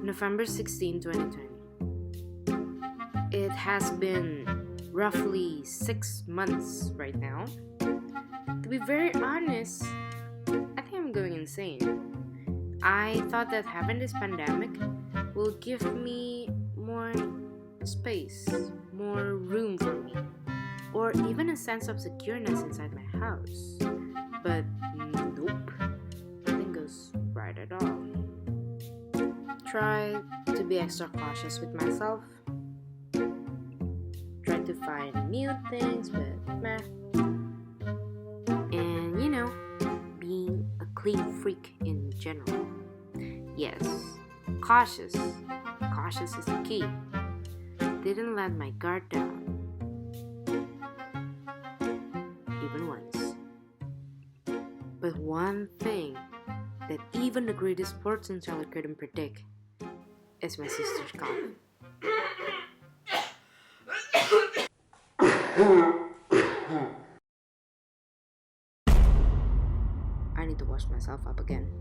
November 16, 2020. It has been roughly 6 months right now. To be very honest, I think I'm going insane. I thought that having this pandemic will give me more space, more room for me, or even a sense of secureness inside my house. But nope, nothing goes right at all. Try to be extra cautious with myself. Try to find new things, but meh. And being a clean freak in general. Yes, cautious. Cautious is the key. Didn't let my guard down. Even once. But one thing that even the greatest fortune teller couldn't predict is my sister's cough. I need to wash myself up again.